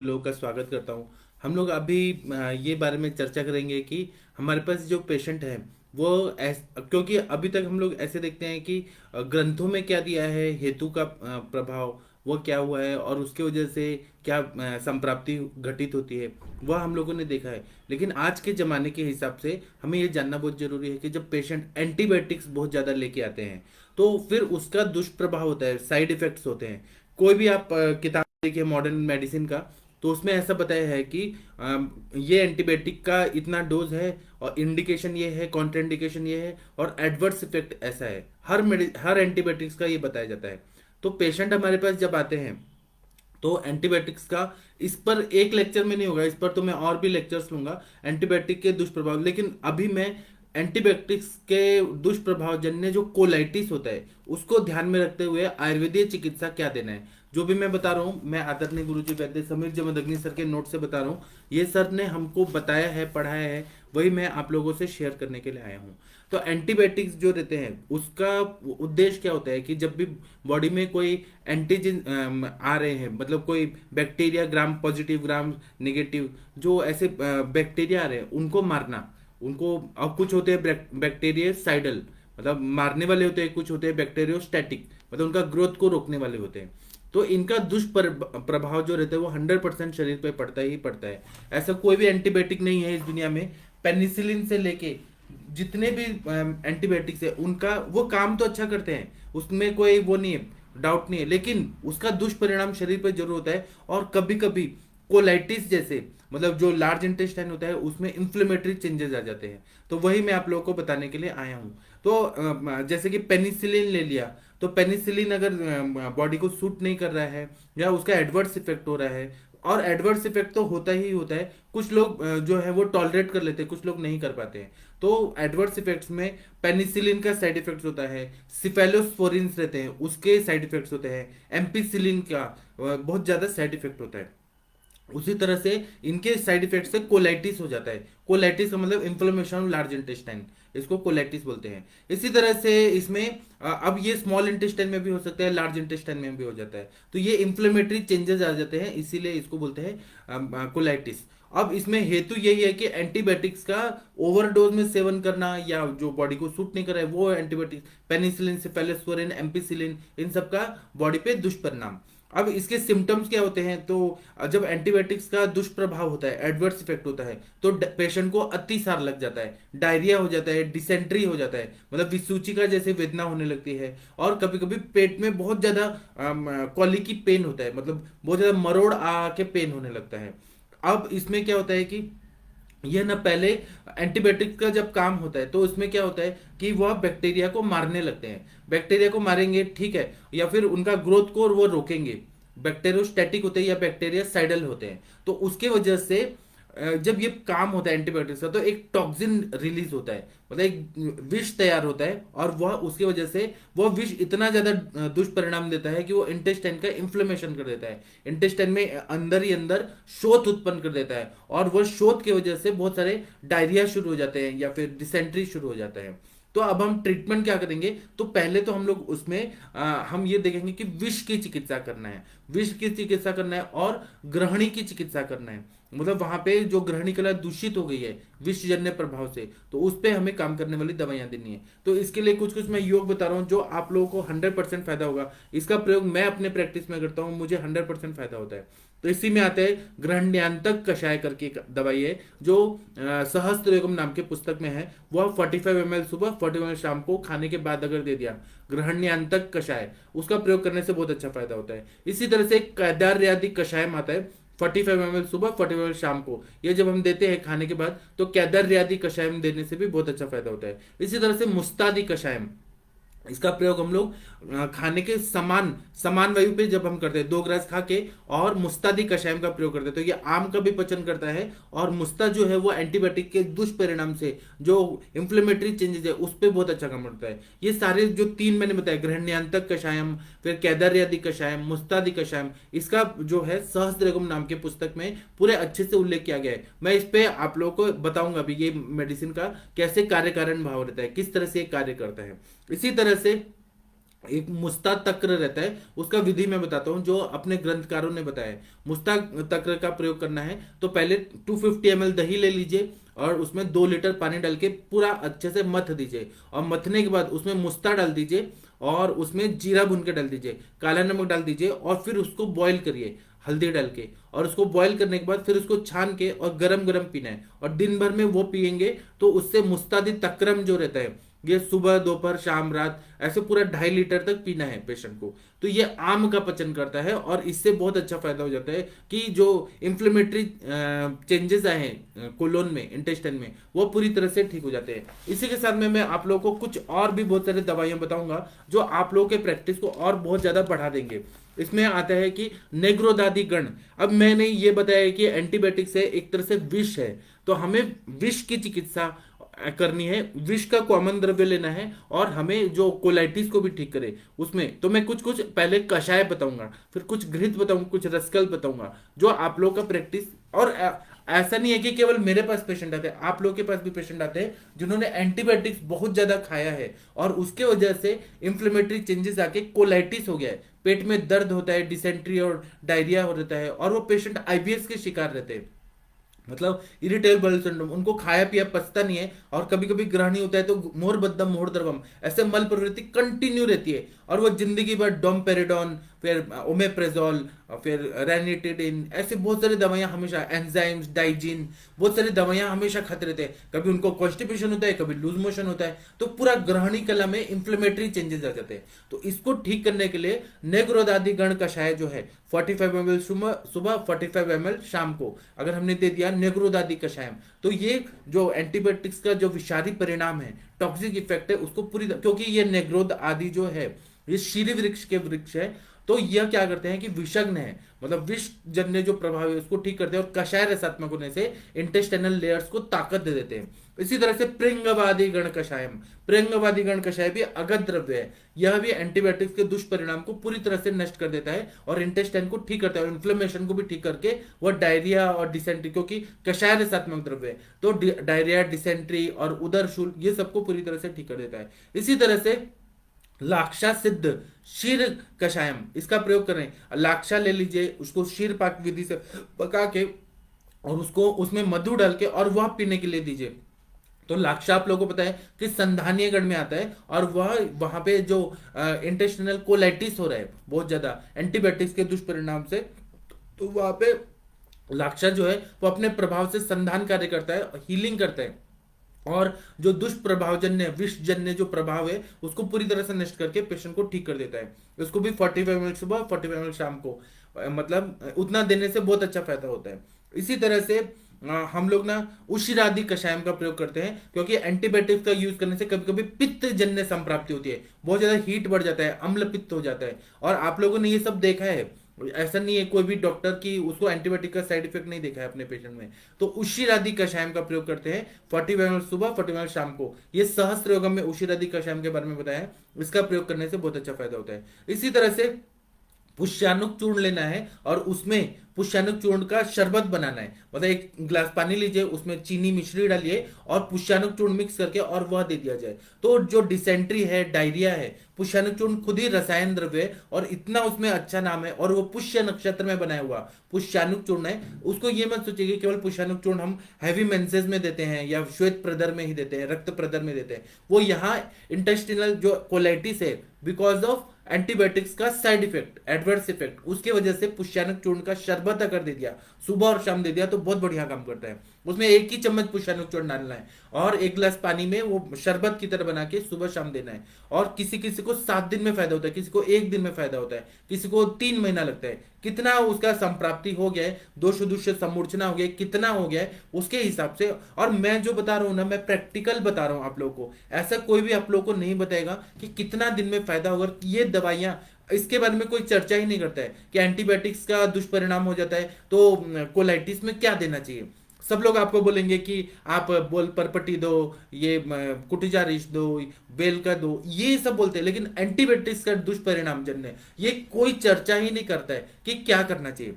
लोगों का स्वागत करता हूँ। हम लोग अभी ये बारे में चर्चा करेंगे कि हमारे पास जो पेशेंट है वो क्योंकि अभी तक हम लोग ऐसे देखते हैं कि ग्रंथों में क्या दिया है, हेतु का प्रभाव वो क्या हुआ है और उसके वजह से क्या संप्राप्ति घटित होती है, वह हम लोगों ने देखा है। लेकिन आज के ज़माने के हिसाब से हमें ये जानना बहुत ज़रूरी है कि जब पेशेंट एंटीबायोटिक्स बहुत ज़्यादा लेके आते हैं तो फिर उसका दुष्प्रभाव होता है, साइड इफ़ेक्ट्स होते हैं। कोई भी आप किताब देखिए मॉडर्न मेडिसिन का, तो उसमें ऐसा बताया है कि ये एंटीबायोटिक का इतना डोज है और इंडिकेशन ये है, कॉन्ट्राइंडिकेशन ये है और एडवर्स इफेक्ट ऐसा है। हर एंटीबायोटिक्स का ये बताया जाता है। तो पेशेंट हमारे पास जब आते हैं तो एंटीबायोटिक्स का, इस पर एक लेक्चर में नहीं होगा, इस पर तो मैं और भी लेक्चर्स लूंगा एंटीबायोटिक के दुष्प्रभाव। लेकिन अभी मैं एंटीबायोटिक्स के दुष्प्रभाव जन्य जो कोलाइटिस होता है उसको ध्यान में रखते हुए आयुर्वेदीय चिकित्सा क्या देना है, जो भी मैं बता रहा हूँ मैं आदरणीय गुरुजी वैद्य समीर जमदग्नि सर के नोट से बता रहा हूँ। ये सर ने हमको बताया है, पढ़ाया है, वही मैं आप लोगों से शेयर करने के लिए आया हूँ। तो एंटीबायोटिक्स जो रहते हैं उसका उद्देश्य क्या होता है कि जब भी बॉडी में कोई एंटीजन आ रहे हैं, मतलब कोई bacteria gram positive gram negative जो ऐसे बैक्टीरिया आ रहे हैं उनको मारना। उनको अब कुछ होते हैं बैक्टीरिया साइडल, मतलब मारने वाले होते हैं, कुछ होते हैं बैक्टीरियोस्टैटिक, मतलब उनका ग्रोथ को रोकने वाले होते हैं। तो इनका दुष्प्रभाव जो रहता है वो 100% शरीर पे पड़ता ही पड़ता है। ऐसा कोई भी एंटीबायोटिक नहीं है इस दुनिया में, पेनिसिलिन से लेके जितने भी एंटीबायोटिक्स है उनका वो काम तो अच्छा करते हैं, उसमें कोई वो नहीं है, डाउट नहीं है, लेकिन उसका दुष्परिणाम शरीर पर जरूर होता है। और कभी कभी कोलाइटिस जैसे, मतलब जो लार्ज इंटेस्टाइन होता है उसमें इन्फ्लेमेटरी चेंजेस आ जाते हैं। तो वही मैं आप लोगों को बताने के लिए आया हूँ। तो जैसे कि पेनिसिलिन ले लिया, तो पेनिसिलिन अगर बॉडी को सूट नहीं कर रहा है या उसका एडवर्स इफेक्ट हो रहा है, और एडवर्स इफेक्ट तो होता ही होता है, कुछ लोग जो है वो टॉलरेट कर लेते हैं, कुछ लोग नहीं कर पाते हैं। तो एडवर्स इफेक्ट्स में पेनिसिलिन का साइड इफेक्ट्स होता है, सिफेलोस्पोरिन्स रहते हैं उसके साइड इफेक्ट्स होते हैं, एम्पिसिलिन का बहुत ज्यादा साइड इफेक्ट होता है। उसी तरह से इनके साइड इफेक्ट से कोलाइटिस हो जाता है। कोलाइटिस का मतलब इंफ्लेमेशन ऑफ लार्ज इंटेस्टाइन, इसको कोलाइटिस बोलते हैं। इसी तरह से इसमें अब ये स्मॉल इंटेस्टाइन में भी हो सकता है, लार्ज इंटेस्टाइन में भी हो जाता है। तो ये इंफ्लेमेटरी चेंजेस आ जाते हैं, इसीलिए इसको बोलते हैं कोलाइटिस। अब इसमें हेतु यही है कि एंटीबायोटिक्स का ओवरडोज में सेवन करना या जो बॉडी को सूट नहीं कर रहा है वो एंटीबायोटिक्स, पेनिसिलिन, सिफेलोस्पोरिन, एम्पिसिलिन, इन सब का बॉडी पे दुष्परिणाम। अब इसके सिम्टम्स क्या होते हैं, तो जब एंटीबायोटिक्स का दुष्प्रभाव होता है, एडवर्स इफेक्ट होता है, तो पेशेंट को अतिसार लग जाता है, डायरिया हो जाता है, डिसेंट्री हो जाता है, मतलब विसूचिका जैसे वेदना होने लगती है, और कभी कभी पेट में बहुत ज्यादा कॉलिकी पेन होता है, मतलब बहुत ज्यादा मरोड़ आ के पेन होने लगता है। अब इसमें क्या होता है कि यह ना पहले एंटीबायोटिक का जब काम होता है तो उसमें क्या होता है कि वह बैक्टीरिया को मारने लगते हैं। बैक्टीरिया को मारेंगे, ठीक है, या फिर उनका ग्रोथ को वो रोकेंगे। बैक्टीरियोस्टैटिक होते हैं या बैक्टीरिया साइडल होते हैं। तो उसके वजह से जब ये काम होता है एंटीबायोटिक्स का तो एक टॉक्सिन रिलीज होता है, मतलब एक विष तैयार होता है, और वह उसकी वजह से वह विष इतना ज्यादा दुष्परिणाम देता है कि वो इंटेस्टाइन का इन्फ्लेमेशन कर देता है, इंटेस्टाइन में अंदर ही अंदर शोथ उत्पन्न कर देता है, और वह शोथ की वजह से बहुत सारे डायरिया शुरू हो जाते हैं या फिर डिसेंट्री शुरू हो जाता है। तो अब हम ट्रीटमेंट क्या करेंगे, तो पहले तो हम लोग उसमें हम ये देखेंगे कि विष की चिकित्सा करना है, विष की चिकित्सा करना है और ग्रहणी की चिकित्सा करना है। मतलब वहां पे जो ग्रहणी कला दूषित हो गई है विषजन्य प्रभाव से, तो उस पे हमें काम करने वाली दवाइयां देनी है। तो इसके लिए कुछ कुछ मैं योग बता रहा हूँ जो आप लोगों को 100% फायदा होगा। इसका प्रयोग मैं अपने प्रैक्टिस में करता हूँ, मुझे 100% फायदा होता है। तो इसी में आते हैं ग्रहण्यान्तक कषाय करके एक दवाई है जो सहस्त्र योगम नाम के पुस्तक में है। वह 45 ml सुबह, 45 ml शाम को खाने के बाद अगर दे दिया, ग्रहण्यान्तक कषाय, उसका प्रयोग करने से बहुत अच्छा फायदा होता है। इसी तरह से एक कैदार्यादि कषायम आता है, 45 ml सुबह, 45 ml शाम को, ये जब हम देते हैं खाने के बाद तो कैदार्यादि कषायम देने से भी बहुत अच्छा फायदा होता है। इसी तरह से मुस्तादी कषायम, इसका प्रयोग हम लोग खाने के समान समान वायु पे जब हम करते हैं, 2 ग्रास खा के और मुस्तादी कषायम का प्रयोग करते हैं, तो ये आम का भी पचन करता है, और मुस्ता जो है वो एंटीबायोटिक के दुष्परिणाम से जो इंफ्लेमेटरी चेंजेस है उस पर बहुत अच्छा काम करता है। ये सारे जो 3 मैंने बताया, ग्रहण्यान्तक कषायम, फिर कैदार्यादि कषायम, मुस्तादी कषायम, इसका जो है सहस्त्रगम नाम के पुस्तक में पूरे अच्छे से उल्लेख किया गया है। मैं इस पे आप लोगों को बताऊंगा अभी ये मेडिसिन का कैसे कार्य कारण भाव रहता है, किस तरह से कार्य करता है। इसी तरह से एक मुस्ता तक्र रहता है, उसका विधि मैं बताता हूँ जो अपने ग्रंथकारों ने बताया है। मुस्ता तक्र का प्रयोग करना है तो पहले 250 ml दही ले लीजिए और उसमें 2 लीटर पानी डाल के पूरा अच्छे से मथ दीजिए, और मथने के बाद उसमें मुस्ता डाल दीजिए और उसमें जीरा भून के डाल दीजिए, काला नमक डाल दीजिए और फिर उसको बॉईल करिए हल्दी डाल के, और उसको बॉईल करने के बाद फिर उसको छान के और गरम गरम पीना है, और दिन भर में वो पियेंगे तो उससे मुस्तादी तक्रम जो रहता है, ये सुबह दोपहर शाम रात ऐसे पूरा 2.5 लीटर तक पीना है पेशेंट को। तो ये आम का पचन करता है और इससे बहुत अच्छा फायदा हो जाता है कि जो इन्फ्लेमेटरी चेंजेस आए हैं कोलोन में, इंटेस्टाइन में, वो पूरी तरह से ठीक हो जाते हैं। इसी के साथ में मैं आप लोगों को कुछ और भी बहुत सारी दवाइयां बताऊंगा जो आप लोगों के प्रैक्टिस को और बहुत ज्यादा बढ़ा देंगे। इसमें आता है कि नेग्रोदादी गण। अब मैंने ये बताया कि एंटीबायोटिक्स है, एक तरह से विष है, तो हमें विष की चिकित्सा करनी है, विष का कॉमन द्रव्य लेना है और हमें जो कोलाइटिस को भी ठीक करे उसमें। तो मैं कुछ कुछ पहले कषाय बताऊंगा, फिर कुछ घृत बताऊंगा, कुछ रसकल्प बताऊंगा जो आप लोगों का प्रैक्टिस। और ऐसा नहीं है कि केवल मेरे पास पेशेंट आते हैं, आप लोगों के पास भी पेशेंट आते हैं जिन्होंने एंटीबायोटिक्स बहुत ज्यादा खाया है और उसके वजह से इंफ्लेमेटरी चेंजेस आके कोलाइटिस हो गया है, पेट में दर्द होता है, डिसेंट्री और डायरिया हो रहता है, और वो पेशेंट आईबीएस के शिकार रहते हैं, मतलब इरिटेबल बाउल सिंड्रोम। उनको खाया पिया पचता नहीं है और कभी कभी ग्रहणी होता है तो मोर बदम मोर द्रवम ऐसे मल प्रवृत्ति कंटिन्यू रहती है, और वो जिंदगी भर डोमपेरिडोन, फिर ओमेप्रेजोल, फिर रेनिटिडिन, ऐसे बहुत सारी दवाइयां हमेशा, एंजाइम्स, डाइजीन, बहुत सारी दवाइयां हमेशा खाते रहते हैं। कभी उनको कॉन्स्टिपेशन होता है, कभी लूज मोशन होता है, तो पूरा ग्रहणी कला में इंफ्लेमेटरी चेंजेस आ जाते हैं। तो इसको ठीक करने के लिए नेग्रोदादी गण कषाय जो है 45 ml सुबह 45 ml शाम को अगर हमने दे दिया नेग्रोदादी कषायम, तो ये जो एंटीबायोटिक्स का जो विषारी परिणाम है, टॉक्सिक इफेक्ट है, उसको क्योंकि ये नेग्रोद आदि जो है ये शीरी वृक्ष के वृक्ष है, तो यह क्या करते हैं कि विषग्न है, मतलब विष जन्य जो प्रभाव है उसको ठीक करते हैं, और कषाय रसात्मक होने से इंटेस्टाइनल लेयर्स को ताकत दे देते हैं। इसी तरह से प्रिंगवादी गण कषायम, प्रिंगवादी गण कषाय भी अगध द्रव्य है, यह भी एंटीबायोटिक्स के दुष्परिणाम को पूरी तरह से नष्ट कर देता है और इंटेस्टाइन को ठीक करता है, और इन्फ्लेमेशन को भी ठीक करके वह डायरिया और डिसेंट्री, क्योंकि कषाय रसात्मक द्रव्य है तो डायरिया, डिसेंट्री और उदर शूल ये सबको पूरी तरह से ठीक कर देता है। इसी तरह से लाक्षा सिद्ध क्षीर कषायम, इसका प्रयोग करें। लाक्षा ले लीजिए, उसको क्षीर पाक विधि से पका के और उसको उसमें मधु डाल के और वह पीने के लिए दीजिए। तो लाक्षा आप लोगों को पता है कि संधानीय गण में आता है, और वह वहां पे जो इंटेस्टिनल कोलाइटिस हो रहा है बहुत ज्यादा एंटीबायोटिक्स के दुष्परिणाम से, तो वहां पे लाक्षा जो है वो अपने प्रभाव से संधान कार्य करता है, हीलिंग करता है, और जो दुष्प्रभावजन्य विषजन्य जो प्रभाव है उसको पूरी तरह से नष्ट करके पेशेंट को ठीक कर देता है। उसको भी 45 ml सुबह 45 ml शाम को, मतलब उतना देने से बहुत अच्छा फायदा होता है। इसी तरह से हम लोग ना उशिरादि कषायम का प्रयोग करते हैं, क्योंकि एंटीबायोटिक्स का यूज करने से कभी कभी पित्त जन्य संप्राप्ति होती है, बहुत ज्यादा हीट बढ़ जाता है, अम्ल पित्त हो जाता है, और आप लोगों ने ये सब देखा है। ऐसा नहीं है कोई भी डॉक्टर की उसको एंटीबायोटिक का साइड इफेक्ट नहीं देखा है अपने पेशेंट में। तो उशिरादि कषायम का प्रयोग करते हैं 45 ml सुबह 45 ml शाम को। ये सहस्त्र योगम में उशिरादि कषायम के बारे में बताया है, इसका प्रयोग करने से बहुत अच्छा फायदा होता है। इसी तरह से पुष्यानुक चूर्ण लेना है और उसमें पुष्यानुक चूर्ण का शरबत बनाना है, मतलब एक गिलास पानी लीजिए, उसमें चीनी मिश्री डालिए और पुष्यानुक चूर्ण मिक्स करके और वह दे दिया जाए। तो जो डिसेंट्री है, डायरिया है, पुष्यानुक चूर्ण खुद ही रसायन द्रव्य है और इतना उसमें अच्छा नाम है, और वो पुष्य नक्षत्र में बनाया हुआ पुष्यानुक चूर्ण है। उसको ये मत सोचिए कि केवल पुष्यानुक चूर्ण हम हैवी मेंसेस में देते हैं या श्वेत प्रदर में ही देते हैं, रक्त प्रदर में देते हैं। वो यहाँ इंटेस्टिनल जो कोलाइटिस है बिकॉज ऑफ एंटीबायोटिक्स का साइड इफेक्ट, एडवर्स इफेक्ट, उसके वजह से पुष्यानुक चूर्ण का शरबत अगर दे दिया, सुबह और शाम दे दिया, तो बहुत बढ़िया काम करता है। उसमें 1 ही चम्मच पुष्यानुक चूर्ण डालना है और 1 गिलास पानी में वो शरबत की तरह बना के सुबह शाम देना है। और किसी किसी को 7 दिन में फायदा होता है, किसी को 1 दिन में फायदा होता है, किसी को 3 महीना लगता है। कितना उसका संप्राप्ति हो गया है, दोष दूष्य समूर्छना हो गया, कितना हो गया है उसके हिसाब से। और मैं जो बता रहा हूं ना, मैं प्रैक्टिकल बता रहा हूं आप लोगों को, ऐसा कोई भी आप लोगों को नहीं बताएगा कि कितना दिन में फायदा होगा। ये दवाइयां, इसके बारे में कोई चर्चा ही नहीं करता है कि एंटीबायोटिक्स का दुष्परिणाम हो जाता है तो कोलाइटिस में क्या देना चाहिए। सब लोग आपको बोलेंगे कि आप बोल परपटी दो, ये कुटिजा रिश दो, बेल का दो, ये सब बोलते हैं, लेकिन एंटीबायोटिक्स का दुष्परिणाम जन्य ये कोई चर्चा ही नहीं करता है कि क्या करना चाहिए।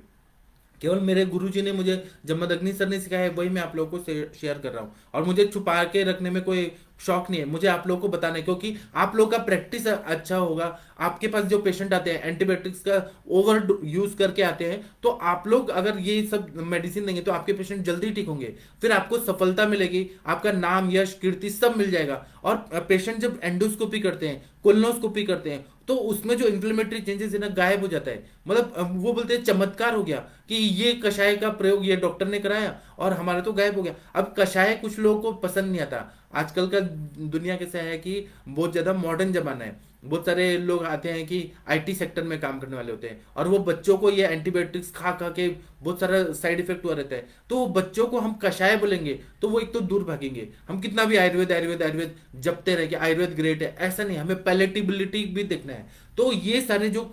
केवल मेरे गुरुजी ने मुझे, जमदग्नि सर ने सिखाया है, वही मैं आप लोगों को शेयर कर रहा हूँ। और मुझे छुपा के रखने में कोई शौक नहीं है, मुझे आप लोगों को बताना है, क्योंकि आप लोगों का प्रैक्टिस अच्छा होगा। आपके पास जो पेशेंट आते हैं एंटीबायोटिक्स का ओवर यूज करके आते हैं, तो आप लोग अगर ये सब मेडिसिन देंगे तो आपके पेशेंट जल्दी ठीक होंगे, फिर आपको सफलता मिलेगी, आपका नाम यश कीर्ति सब मिल जाएगा। और पेशेंट जब एंडोस्कोपी करते हैं, कोलोनोस्कोपी करते हैं, तो उसमें जो इन्फ्लेमेटरी चेंजेस है ना, गायब हो जाता है। मतलब वो बोलते हैं चमत्कार हो गया कि ये कषाय का प्रयोग ये डॉक्टर ने कराया और हमारा तो गायब हो गया। अब कषाय कुछ लोगों को पसंद नहीं आता। आजकल का दुनिया कैसा है कि बहुत ज्यादा मॉडर्न जमाना है, बहुत सारे लोग आते हैं कि आईटी सेक्टर में काम करने वाले होते हैं, और वो बच्चों को ये एंटीबायोटिक्स खा खा के बहुत सारा साइड इफेक्ट हुआ रहता है। तो वो बच्चों को हम कषाय बोलेंगे तो वो एक तो दूर भागेंगे। हम कितना भी आयुर्वेद आयुर्वेद आयुर्वेद जपते रहे कि आयुर्वेद ग्रेट है, ऐसा नहीं, हमें पैलेटेबिलिटी भी देखना है। तो ये सारे जो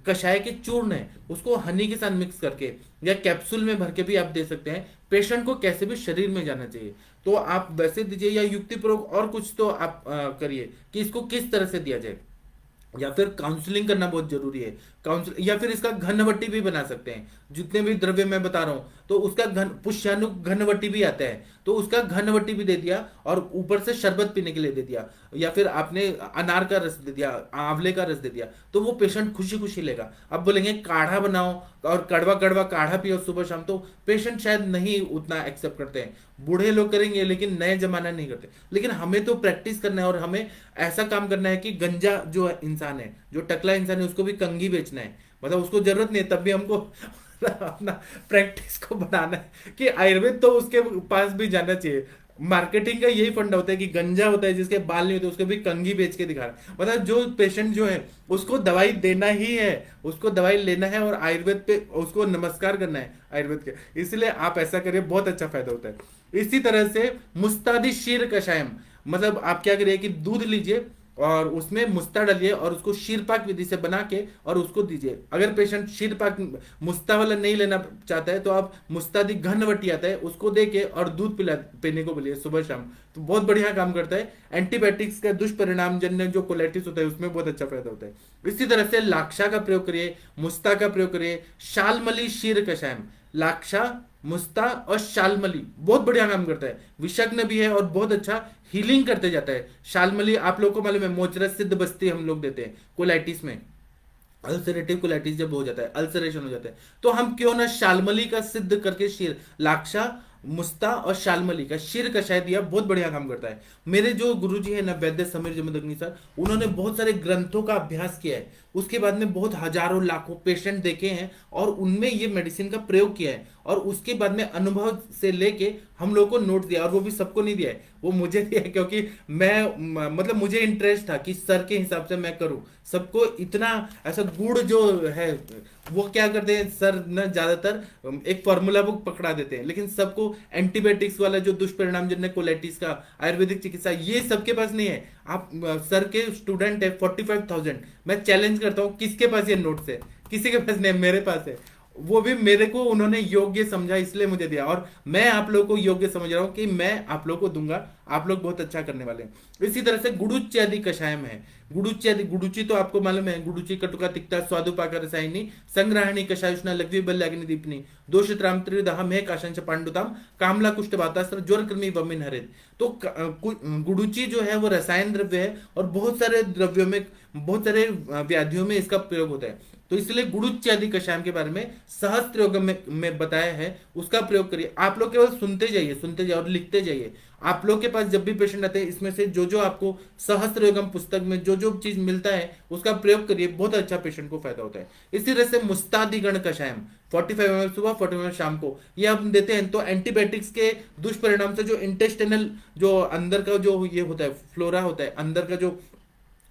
कषाय के चूर्ण है उसको हनी के साथ मिक्स करके या कैप्सूल में भर के भी आप दे सकते हैं। पेशेंट को कैसे भी शरीर में जाना चाहिए तो आप वैसे दीजिए, या युक्तिपूर्वक और कुछ तो आप करिए कि इसको किस तरह से दिया जाए। या फिर काउंसलिंग करना बहुत जरूरी है, काउंसिल, या फिर इसका घनवटी भी बना सकते हैं। जितने भी द्रव्य मैं बता रहा हूं तो उसका घन पुष्यानु घनवटी भी आता है, तो उसका घनवटी भी दे दिया और ऊपर से शरबत पीने के लिए दे दिया, या फिर आपने अनार का रस दे दिया, आंवले का रस दे दिया, तो वो पेशेंट खुशी खुशी लेगा। अब बोलेंगे काढ़ा बनाओ और कड़वा कड़वा काढ़ा पियो सुबह शाम, तो पेशेंट शायद नहीं उतना एक्सेप्ट करते हैं। बूढ़े लोग करेंगे लेकिन नए जमाना नहीं करते। लेकिन हमें तो प्रैक्टिस करना है और हमें ऐसा काम करना है कि गंजा जो इंसान है, जो टकला इंसान है, उसको भी कंघी बेचना है। मतलब उसको जरूरत नहीं है, तब भी हमको अपना प्रैक्टिस को बढ़ाना है कि आयुर्वेद तो उसके पास भी जाना चाहिए। मार्केटिंग का यही फंडा होता है कि गंजा होता है जिसके बाल नहीं होते उसको भी कंघी बेच के दिखा रहा है। मतलब जो पेशेंट जो है उसको दवाई देना ही है, उसको दवाई लेना है और आयुर्वेद पे उसको नमस्कार करना है आयुर्वेद के। इसलिए आप ऐसा करिए, बहुत अच्छा फायदा होता है। इसी तरह से मुस्तादी शीर कषायम, मतलब आप क्या करिए कि दूध लीजिए और उसमें मुस्ता डालिए और उसको शीरपाक विधि से बना के और उसको दीजिए। अगर पेशेंट शीरपाक मुस्ता वाला नहीं लेना चाहता है तो आप मुस्तादी घनवटी आता है उसको दे के और दूध पिला पीने को बोलिए सुबह शाम, तो बहुत बढ़िया काम करता है। एंटीबायोटिक्स का दुष्परिणाम जन्य जो कोलाइटिस होता है उसमें बहुत अच्छा फायदा होता है। इसी तरह से लाक्षा का प्रयोग करिए, मुस्ता का प्रयोग करिए, शालमली शीर कषायम, लाक्षा मुस्ता और शालमली बहुत बढ़िया काम करता है, विषग्न भी है और बहुत अच्छा हीलिंग करते जाता है। शालमली आप लोगों को मालूम है मोचरस सिद्ध बस्ती हम लोग देते हैं कोलाइटिस में, अल्सरेटिव कोलाइटिस जब हो जाता है, अल्सरेशन हो जाता है, तो हम क्यों ना शालमली का सिद्ध करके शीर, लाक्षा मुस्ता और शालमली का शीर कषाय दिया, बहुत बढ़िया काम करता है। मेरे जो गुरुजी है ना वैद्य समीर जमदग्नि सर, उन्होंने बहुत सारे ग्रंथों का अभ्यास किया है, उसके बाद में बहुत हजारों लाखों पेशेंट देखे हैं और उनमें ये मेडिसिन का प्रयोग किया है, और उसके बाद में अनुभव से लेके हम लोगों को नोट दिया, और वो भी सबको नहीं दिया है, वो मुझे दिया है क्योंकि मैं मतलब मुझे इंटरेस्ट था कि सर के हिसाब से मैं करूं। सबको इतना ऐसा गुड़ जो है वो क्या करते हैं सर ना, ज्यादातर एक फॉर्मूला बुक पकड़ा देते हैं, लेकिन सबको एंटीबायोटिक्स वाला जो दुष्परिणाम जन्य कोलाइटिस का आयुर्वेदिक चिकित्सा ये सबके पास नहीं है। आप सर के स्टूडेंट है 45,000, मैं चैलेंज करता हूँ किसके पास ये नोट्स है, किसी के पास नहीं, मेरे पास है। वो भी मेरे को उन्होंने योग्य समझा इसलिए मुझे दिया, और मैं आप लोगों को योग्य समझ रहा हूं कि मैं आप लोगों को दूंगा, आप लोग बहुत अच्छा करने वाले हैं। इसी तरह से गुडुच्चादि कषायम है, गुडुच्चादि, गुडुची तो आपको मालूम है, गुडुची कटुका तिक्ता स्वादुपाक रसायनी संग्रहणी कषायुष्णा लघ्वी बल्याग्नि दीपनी दोषत्राम त्रिदह में काशंच पांडुताम कामला कुष्ठ बातास्त्र ज्वर कृमि वमिन हरित। तो गुडुची जो है वो रसायन द्रव्य है और बहुत सारे द्रव्यों में, बहुत सारे व्याधियों में इसका प्रयोग होता है। तो इसलिए गुडुच्चादि कषायम के बारे में सहस्त्र योग में बताया है, उसका प्रयोग करिए। आप लोग केवल सुनते जाइए, सुनते जाइए और लिखते जाइए। आप लोग के पास जब भी पेशेंट आते हैं इसमें से जो जो आपको सहस्त्र योगम पुस्तक में जो जो चीज मिलता है उसका प्रयोग करिए, बहुत अच्छा पेशेंट को फायदा होता है। इसी तरह से मुस्तादिगण कषायम 45 ml सुबह 45 ml शाम को ये हम देते हैं, तो एंटीबायोटिक्स के दुष्परिणाम से जो इंटेस्टिनल जो अंदर का जो ये होता है फ्लोरा होता है, अंदर का जो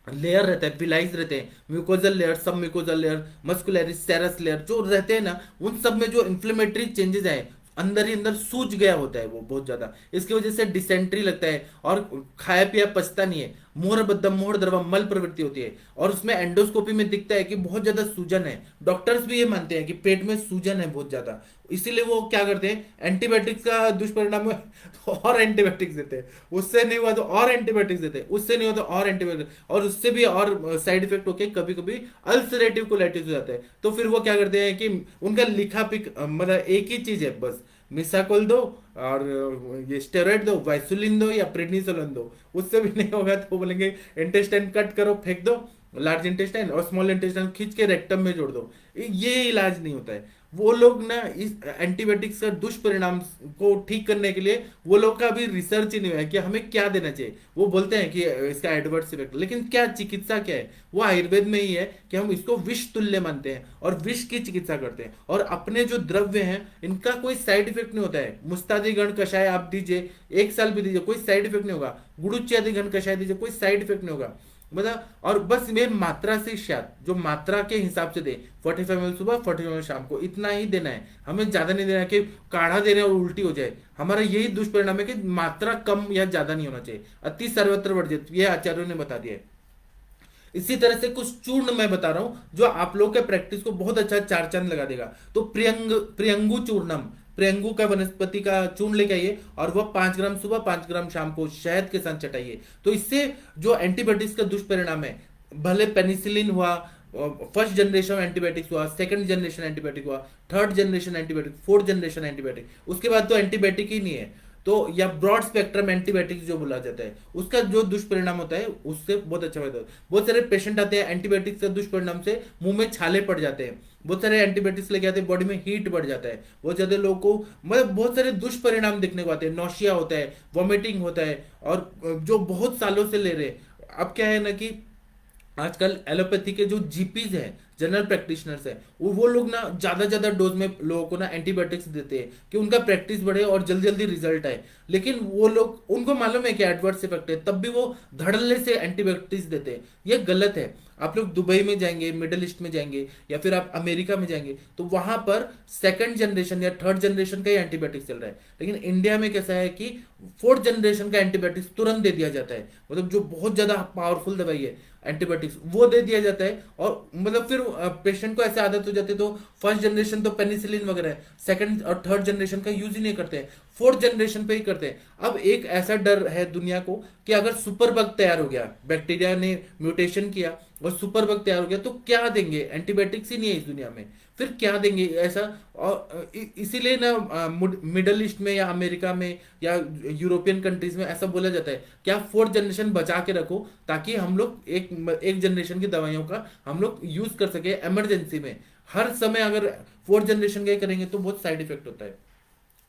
लेयर रहता है, विलाइज रहते हैं, म्यूकोजल लेयर, सब म्यूकोजल लेयर, मस्कुलरिस सेरस लेयर जो रहते हैं ना, उन सब में जो इन्फ्लेमेटरी चेंजेस आए अंदर ही अंदर सूज गया होता है वो बहुत ज्यादा, इसकी वजह से डिसेंट्री लगता है और खाया पिया पचता नहीं है, मोर द्रवा मल प्रवृत्ति होती है, और उसमें एंडोस्कोपी में दिखता है कि बहुत ज्यादा सूजन है। डॉक्टर्स भी ये मानते हैं कि पेट में सूजन है बहुत ज्यादा, इसीलिए वो क्या करते हैं, एंटीबायोटिक्स का दुष्परिणाम है तो और एंटीबायोटिक्स देते हैं, उससे नहीं हुआ तो और एंटीबायोटिक्स देते हैं, उससे नहीं हुआ तो और एंटीबायोटिक्स, और उससे भी और साइड इफेक्ट होके कभी कभी अल्सरेटिव कोलाइटिस हो जाता है। तो फिर वो क्या करते हैं कि उनका लिखा पिक मतलब एक ही चीज है बस, मिसाकोल दो और ये स्टेरॉइड दो, वाइसुलिन दो या प्रेडनिसोलोन दो, उससे भी नहीं होगा तो बोलेंगे इंटेस्टाइन कट करो फेंक दो, लार्ज इंटेस्टाइन और स्मॉल इंटेस्टाइन खींच के रेक्टम में जोड़ दो। ये इलाज नहीं होता है। वो लोग ना इस एंटीबायोटिक्स का दुष्परिणाम को ठीक करने के लिए वो लोग का अभी रिसर्च ही नहीं हुआ है कि हमें क्या देना चाहिए। वो बोलते हैं कि इसका एडवर्स इफेक्ट, लेकिन क्या चिकित्सा क्या है, वो आयुर्वेद में ही है कि हम इसको विष तुल्य मानते हैं और विष की चिकित्सा करते हैं, और अपने जो द्रव्य हैं इनका कोई साइड इफेक्ट नहीं होता है। मुस्तादी गण कषाय आप दीजिए, 1 साल भी दीजिए, कोई साइड इफेक्ट नहीं होगा। गुड़ुच्यादि गण कषाय दीजिए, कोई साइड इफेक्ट नहीं होगा। मतलब और बस में मात्रा से शायद जो मात्रा के हिसाब से दे, 45 ml सुबह 45 ml शाम को, इतना ही देना है, हमें ज्यादा नहीं देना है कि काढ़ा दे रहे हैं और उल्टी हो जाए। हमारा यही दुष्परिणाम है कि मात्रा कम या ज्यादा नहीं होना चाहिए, अति सर्वत्र वर्जित, ये आचार्यों ने बता दिया है। इसी तरह से कुछ चूर्ण मैं बता रहा हूं जो आप लोग के प्रैक्टिस को बहुत अच्छा चार चांद लगा देगा। तो प्रियंगु चूर्णम, प्रियंगु का वनस्पति का चूर्ण लेके आइए और वह 5 ग्राम सुबह 5 ग्राम शाम को शहद के साथ चटाइए। तो इससे जो एंटीबायोटिक्स का दुष्परिणाम है, भले पेनिसिलिन हुआ, फर्स्ट जनरेशन एंटीबायोटिक्स हुआ, सेकंड जनरेशन एंटीबायोटिक हुआ, third generation antibiotic, fourth generation antibiotic, उसके बाद तो एंटीबायोटिक ही नहीं है, तो या ब्रॉड स्पेक्ट्रम एंटीबायोटिक्स जो बोला जाता है, उसका जो दुष्परिणाम होता है उससे बहुत अच्छा फायदा होता है। बहुत सारे पेशेंट आते हैं एंटीबायोटिक्स के दुष्परिणाम से मुंह में छाले पड़ जाते हैं, बहुत सारे एंटीबायोटिक्स लेके आते हैं, बॉडी में हीट बढ़ जाता है, बहुत ज्यादा लोगों को मतलब बहुत सारे दुष्परिणाम दिखने को आते हैं, नौशिया होता है, वॉमिटिंग होता है, और जो बहुत सालों से ले रहे हैं। अब क्या है ना कि आजकल एलोपैथी के जो जीपीज हैं, जनरल प्रैक्टिशनर्स हैं, वो लोग ना ज्यादा ज्यादा डोज में लोगों को ना एंटीबायोटिक्स देते हैं कि उनका प्रैक्टिस बढ़े और जल्दी जल्दी रिजल्ट आए। लेकिन वो लोग, उनको मालूम है कि एडवर्स इफेक्ट है, तब भी वो धड़ल्ले से एंटीबायोटिक्स देते हैं। ये गलत है। आप लोग दुबई में जाएंगे, मिडिल ईस्ट में जाएंगे, या फिर आप अमेरिका में जाएंगे, तो वहां पर सेकंड जनरेशन या थर्ड जनरेशन का ही एंटीबायोटिक्स चल रहा है। लेकिन इंडिया में कैसा है कि फोर्थ जनरेशन का एंटीबायोटिक्स तुरंत दे दिया जाता है, मतलब जो बहुत ज्यादा पावरफुल दवाई है एंटीबायोटिक्स, वो दे दिया जाता है। और मतलब फिर पेशेंट को ऐसे आदत हो जाती है, तो फर्स्ट जनरेशन तो पेनिसिलिन वगैरह है, सेकंड और थर्ड जनरेशन का यूज ही नहीं करते हैं, फोर्थ जनरेशन पे ही करते हैं। अब एक ऐसा डर है दुनिया को कि अगर सुपर बग तैयार हो गया, बैक्टीरिया ने म्यूटेशन किया और सुपर बग तैयार हो गया, तो क्या देंगे, एंटीबायोटिक्स ही नहीं है इस दुनिया में, फिर क्या देंगे ऐसा। और इसीलिए ना मिडल ईस्ट में या अमेरिका में या यूरोपियन कंट्रीज में ऐसा बोला जाता है कि आप फोर्थ जनरेशन बचा के रखो, ताकि हम लोग एक जनरेशन की दवाइयों का हम लोग यूज कर सके इमरजेंसी में। हर समय अगर फोर्थ जनरेशन का ही करेंगे तो बहुत साइड इफेक्ट होता है,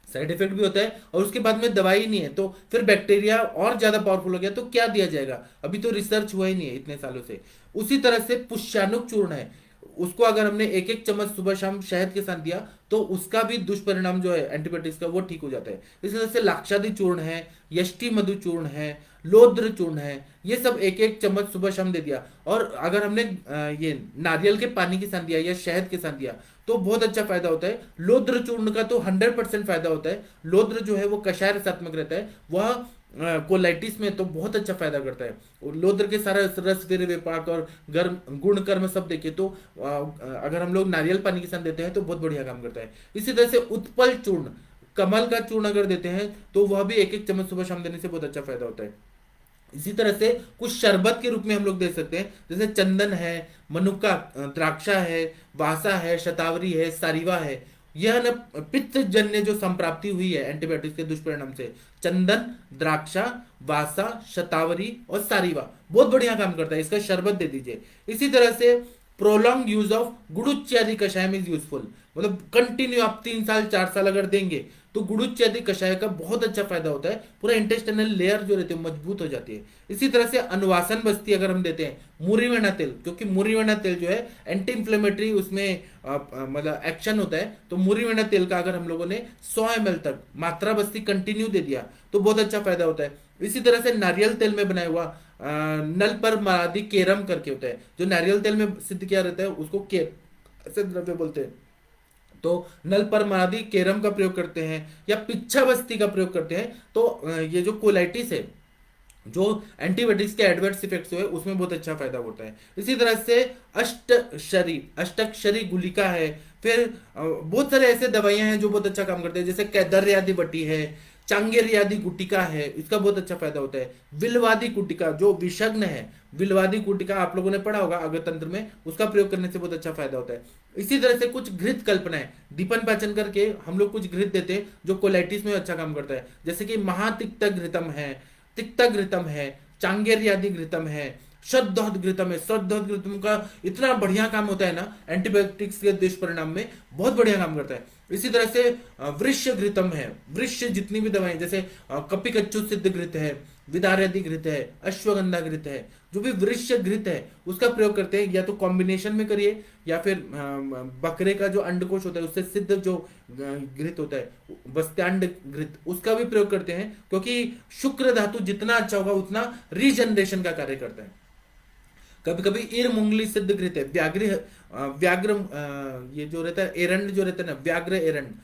साइड इफेक्ट भी होता है, और उसके बाद में दवाई नहीं है, तो फिर बैक्टीरिया और ज्यादा पावरफुल हो गया, तो क्या दिया जाएगा, अभी तो रिसर्च हुआ ही नहीं है इतने सालों से। उसी तरह से पुष्यानुक चूर्ण है, उसको अगर हमने एक एक चम्मच सुबह शाम शहद के साथ दिया तो उसका भी दुष्परिणाम जो है एंटीबायोटिक्स का वो ठीक हो जाता है। इसी तरह से लाक्षादी चूर्ण है, यष्टि मधु चूर्ण है, लोद्र चूर्ण है, ये सब एक एक चम्मच सुबह शाम दे दिया। और अगर हमने ये नारियल के पानी के साथ दिया या शहद के साथ दिया तो बहुत अच्छा फायदा होता है। लोद्र चूर्ण का तो 100% फायदा होता है। लोद्र जो है वो कषाय रसात्मक रहता है, वह कोलाइटिस में तो बहुत अच्छा फायदा करता है। और लोद्र के सारा रस वीर्य विपाक और गर्म गुण कर्म सब देखे तो अगर हम लोग नारियल पानी के साथ देते हैं तो बहुत बढ़िया काम करता है। इसी तरह से उत्पल चूर्ण, कमल का चूर्ण अगर देते हैं तो वह भी एक एक चम्मच सुबह शाम देने से बहुत अच्छा फायदा होता है। इसी तरह से कुछ शरबत के रूप में हम लोग दे सकते हैं, जैसे चंदन है, मनुका, द्राक्षा है, वासा है, शतावरी है, सारीवा है। यह न पित्त जन्य जो संप्राप्ति हुई है एंटीबायोटिक्स के दुष्परिणाम से, चंदन, द्राक्षा, वासा, शतावरी और सारीवा बहुत बढ़िया काम करता है, इसका शरबत दे दीजिए। इसी तरह से प्रोलॉन्ग यूज ऑफ गुड़ुच्यादि कषाय इज यूजफुल, मतलब कंटिन्यू आप 3 साल 4 साल अगर देंगे तो गुड़ुच्यादि कषाय का बहुत अच्छा फायदा होता है, पूरा इंटेस्टाइनल लेयर जो रहती है मजबूत हो जाती है। इसी तरह से अनुवासन बस्ती अगर हम देते हैं, मुरीवेणा तेल, क्योंकि मुरीवेणा तेल जो है एंटी इंफ्लेमेटरी उसमें मतलब एक्शन होता है, तो मुरीवेणा तेल का अगर हम लोगों ने 100 ml तक मात्रा बस्ती कंटिन्यू दे दिया तो बहुत अच्छा फायदा होता है। इसी तरह से नारियल तेल में बनाया हुआ नल पर मादी केरम करके होता है, जो नारियल तेल में सिद्ध किया रहता है उसको केर ऐसे द्रव्य बोलते हैं। तो नल पर मादी केरम का प्रयोग करते हैं या पिच्छा बस्ती का प्रयोग करते हैं। तो ये जो कोलाइटिस है जो एंटीबायोटिक्स के एडवर्स इफेक्ट्स हुए उसमें बहुत अच्छा फायदा होता है। इसी तरह से अष्टक्षरी गुलिका है। फिर बहुत सारे ऐसे दवाइयां हैं जो बहुत अच्छा काम करते हैं, जैसे कैदर्यादि बटी है, चांगेरियादि गुटिका है, इसका बहुत अच्छा फायदा होता है। विलवादी गुटिका जो विषग्न है, विलवादी गुटिका आप लोगों ने पढ़ा होगा अग्र तंत्र में, उसका प्रयोग करने से बहुत अच्छा फायदा होता है। इसी तरह से कुछ घृत कल्पनाएं, दीपन पाचन करके हम लोग कुछ घृत देते हैं जो कोलाइटिस में अच्छा काम करता है, जैसे कि महातिक्त घृतम है, तिक्ता घृतम है, चांगेरियादि घृतम है, श्रद्धोद घृतम है। श्रद्धोद घृतम का इतना बढ़िया काम होता है ना, एंटीबायोटिक्स के दुष्परिणाम में बहुत बढ़िया काम करता है। इसी तरह से वृक्ष घृतम है। वृक्ष जितनी भी दवाएं, जैसे कपिकच्चु सिद्ध घृत है, विदार्यादि घृत है, अश्वगंधा घृत है, जो भी वृक्ष घृत है उसका प्रयोग करते हैं, या तो कॉम्बिनेशन में करिए या फिर बकरे का जो अंडकोश होता है उससे सिद्ध जो घृत होता है वस्त्यांड घृत, उसका भी प्रयोग करते हैं, क्योंकि शुक्र धातु जितना अच्छा होगा उतना रीजनरेशन का कार्य करता है। कभी कभी ईर मुंगली सिद्ध घृत है, व्याघ्र ये जो रहता है एरंड जो रहता है ना, व्याघ्र एरंड,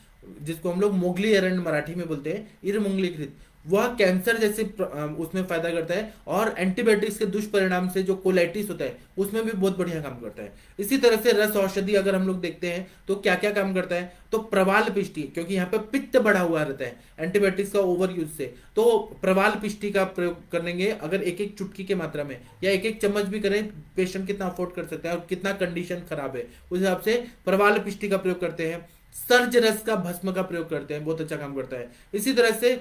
जिसको हम लोग मोगली एरंड मराठी में बोलते हैं, ईर मुंगली घृत, वह कैंसर जैसे उसमें फायदा करता है, और एंटीबायोटिक्स के दुष्परिणाम से जो कोलाइटिस होता है उसमें भी बहुत बढ़िया काम करता है। इसी तरह से रस औषधि अगर हम लोग देखते हैं तो क्या क्या काम करता है, तो प्रवाल पिष्टी, क्योंकि यहाँ पे पित्त बढ़ा हुआ रहता है एंटीबायोटिक्स का ओवर यूज से, तो प्रवाल पिष्टी का प्रयोग करेंगे अगर एक एक चुटकी के मात्रा में या एक एक चम्मच भी करें, पेशेंट कितना अफोर्ड कर सकता है और कितना कंडीशन खराब है उस हिसाब से प्रवाल पिष्टी का प्रयोग करते हैं। सर्ज रस का भस्म का प्रयोग करते हैं, बहुत अच्छा काम करता है। इसी तरह से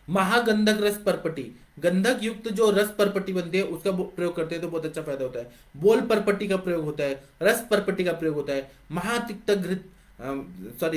महागंधक रस परपटी, गंधक युक्त जो रस परपटी बनती है उसका प्रयोग करते हैं तो बहुत अच्छा फायदा होता है। बोल परपटी का प्रयोग होता है, रस परपटी का प्रयोग होता है, महातिक्त घृत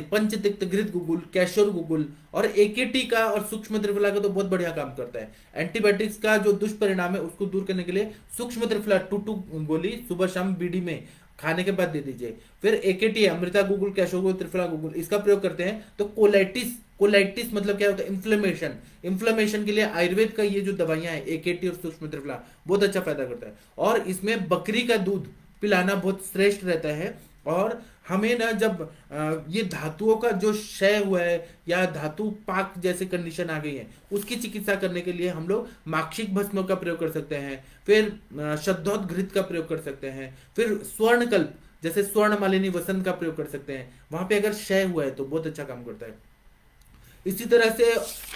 पंचतिक्त घृत गुगुल, कैशोर गुगुल और एकेटी का और सूक्ष्म त्रिफला का तो बहुत बढ़िया काम करता है। एंटीबायोटिक्स का जो दुष्परिणाम है उसको दूर करने के लिए सूक्ष्म त्रिफला 2 गोली सुबह शाम बीडी में खाने के बाद दे दीजिए। फिर एकेटी अमृता गुगुल, कैशोर गुगुल, त्रिफला गुगुल, इसका प्रयोग करते हैं तो कोलाइटिस, कोलाइटिस मतलब क्या होता है, इन्फ्लेमेशन, इन्फ्लेमेशन के लिए आयुर्वेद का ये जो दवाइयां हैं एकेटी और सूक्ष्म त्रिफला बहुत अच्छा फायदा करता है। और इसमें बकरी का दूध पिलाना बहुत श्रेष्ठ रहता है। और हमें ना जब ये धातुओं का जो क्षय हुआ है या धातु पाक जैसे कंडीशन आ गई है उसकी चिकित्सा करने के लिए हम लोग माक्षिक भस्म का प्रयोग कर सकते हैं, फिर शुद्धोदघृत का प्रयोग कर सकते हैं, फिर स्वर्णकल्प जैसे स्वर्ण मालिनी वसंत का प्रयोग कर सकते हैं, वहां पे अगर क्षय हुआ है तो बहुत अच्छा काम करता है। इसी तरह से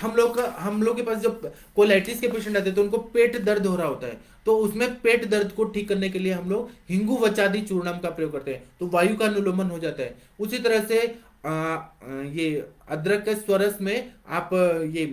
हम लोग के पास जब कोलाइटिस के पेशेंट आते हैं तो उनको पेट दर्द हो रहा होता है, तो उसमें पेट दर्द को ठीक करने के लिए हम लोग हिंगू वचादी चूर्णम का प्रयोग करते हैं, तो वायु का अनुलोमन हो जाता है। उसी तरह से ये अदरक के स्वरस में आप ये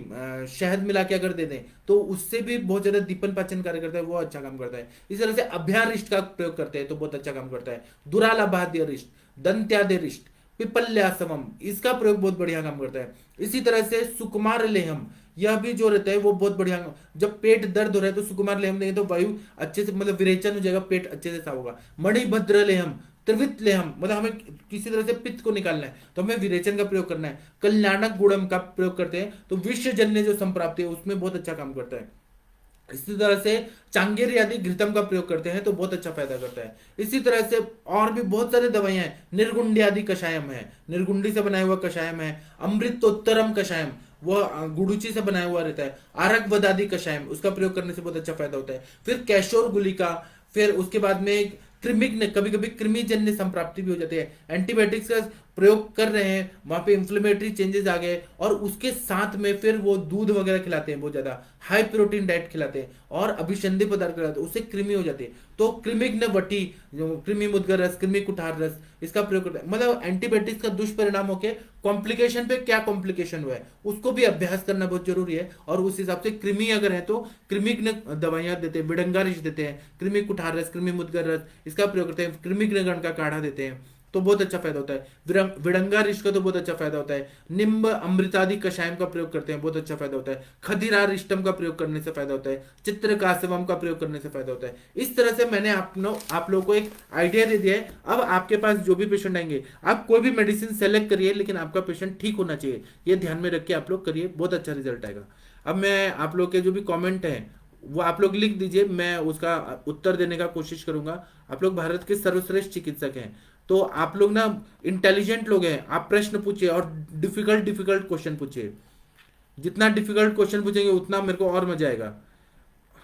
शहद मिला के अगर दे दें तो उससे भी बहुत ज्यादा दीपन पाचन कार्य करता है, वो अच्छा काम करता है। इस तरह से अभ्यारिष्ट का प्रयोग करते हैं तो बहुत अच्छा काम करता है। दुरालाबाद्यरिष्ट, दंत्यादिरिष्ट, पिपल्यासवम, इसका प्रयोग बहुत बढ़िया काम करता है। इसी तरह से सुकुमार लेहम, यह भी जो रहता है वो बहुत बढ़िया, जब पेट दर्द हो रहा है तो सुकुमार लेहम देंगे तो वायु अच्छे से मतलब विरेचन हो जाएगा, पेट अच्छे से साफ होगा। मणिभद्र लेहम, त्रिवित लेहम, मतलब हमें किसी तरह से पित्त को निकालना है तो हमें विरेचन का प्रयोग करना है। कल्याणक गुड़म का प्रयोग करते हैं तो विषजन्य जो संप्राप्ति है उसमें बहुत अच्छा काम करता है। इसी तरह से चांगेर आदि घृतम का प्रयोग करते हैं तो बहुत अच्छा फायदा करता है। इसी तरह से और भी बहुत सारे दवाइयां हैं, निर्गुंडी आदि कषायम है, निर्गुंडी से बनाया हुआ कषायम है। अमृतोत्तरम कषायम, वह गुड़ुची से बनाया हुआ रहता है। आरक वदादि कषायम, उसका प्रयोग करने से बहुत अच्छा फायदा होता है। फिर कैशोर गुलिका, फिर उसके बाद में कृमिग्न, कभी कभी कृमिजन्य संप्राप्ति भी हो जाती है, एंटीबायोटिक्स का प्रयोग कर रहे हैं वहां पे इंफ्लेमेटरी चेंजेस आ गए और उसके साथ में फिर वो दूध वगैरह खिलाते हैं, बहुत ज्यादा हाई प्रोटीन डाइट खिलाते हैं और अभिसंधि पदार्थ खिलाते हैं, उससे कृमि हो जाती है। तो कृमिग्न वटी, कृमि मुद्गर रस, कृमि कुठार रस, इसका प्रयोग करते हैं। मतलब एंटीबायोटिक्स का दुष्परिणाम होके कॉम्प्लिकेशन पे क्या कॉम्प्लिकेशन हुआ है उसको भी अभ्यास करना बहुत जरूरी है। और उस हिसाब से कृमि अगर है तो कृमिग्न दवाइयां देते हैं, विडंगारिश देते हैं, कृमि कुठार रस, कृमि मुद्गर रस, इसका प्रयोग करते हैं। कृमिग्न गण का काढ़ा देते हैं तो बहुत अच्छा फायदा होता है। विडंगारिश का तो बहुत अच्छा फायदा होता है। निम्ब अमृतादि कषायम का प्रयोग करते हैं, बहुत अच्छा फायदा होता है। खदिरारिष्टम का प्रयोग करने से फायदा होता है। चित्रकासवम का प्रयोग करने से फायदा होता है। इस तरह से मैंने आप लोगों को एक आइडिया दे दिया है। अब आपके पास जो भी पेशेंट आएंगे आप कोई भी मेडिसिन सेलेक्ट करिए, लेकिन आपका पेशेंट ठीक होना चाहिए, ये ध्यान में रख के आप लोग करिए, बहुत अच्छा रिजल्ट आएगा। अब मैं आप लोग के जो भी कॉमेंट है वो आप लोग लिख दीजिए, मैं उसका उत्तर देने का कोशिश करूंगा। आप लोग भारत के सर्वश्रेष्ठ चिकित्सक हैं तो आप लोग ना इंटेलिजेंट लोग हैं, आप प्रश्न पूछिए और डिफिकल्ट डिफिकल्ट क्वेश्चन पूछिए। जितना डिफिकल्ट क्वेश्चन पूछेंगे उतना मेरे को और मजा आएगा।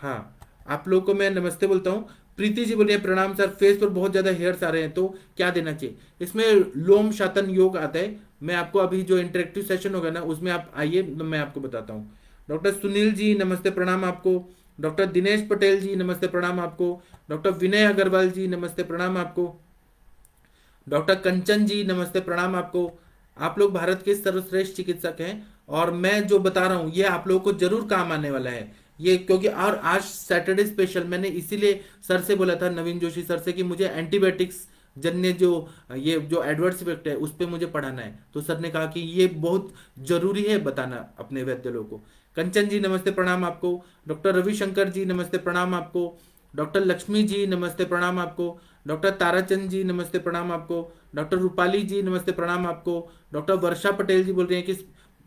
हाँ, आप लोग को मैं नमस्ते बोलता हूँ। प्रीति जी बोल रही है प्रणाम सर, फेस पर बहुत ज्यादा हेयर्स आ रहे हैं तो क्या देना चाहिए? इसमें लोम शातन योग आता है। मैं आपको अभी जो इंटरेक्टिव सेशन होगा ना उसमें आप आइए तो मैं आपको बताता हूँ। डॉक्टर सुनील जी नमस्ते प्रणाम आपको। डॉक्टर दिनेश पटेल जी नमस्ते प्रणाम आपको। डॉक्टर विनय अग्रवाल जी नमस्ते प्रणाम आपको। डॉक्टर कंचन जी नमस्ते प्रणाम आपको। आप लोग भारत के सर्वश्रेष्ठ चिकित्सक हैं और मैं जो बता रहा हूं ये आप लोगों को जरूर काम आने वाला है। ये क्योंकि और आज सैटरडे स्पेशल मैंने इसीलिए सर से बोला था, नवीन जोशी सर से, कि मुझे एंटीबायोटिक्स जन्य जो ये जो एडवर्स इफेक्ट है उस पर मुझे पढ़ाना है। तो सर ने कहा कि ये बहुत जरूरी है बताना अपने वैद्य लोगों को। कंचन जी नमस्ते प्रणाम आपको। डॉक्टर रविशंकर जी नमस्ते प्रणाम आपको। डॉक्टर लक्ष्मी जी नमस्ते प्रणाम आपको। डॉक्टर ताराचंद जी नमस्ते प्रणाम आपको। डॉक्टर रूपाली जी नमस्ते प्रणाम आपको। डॉक्टर वर्षा पटेल जी बोल रहे हैं कि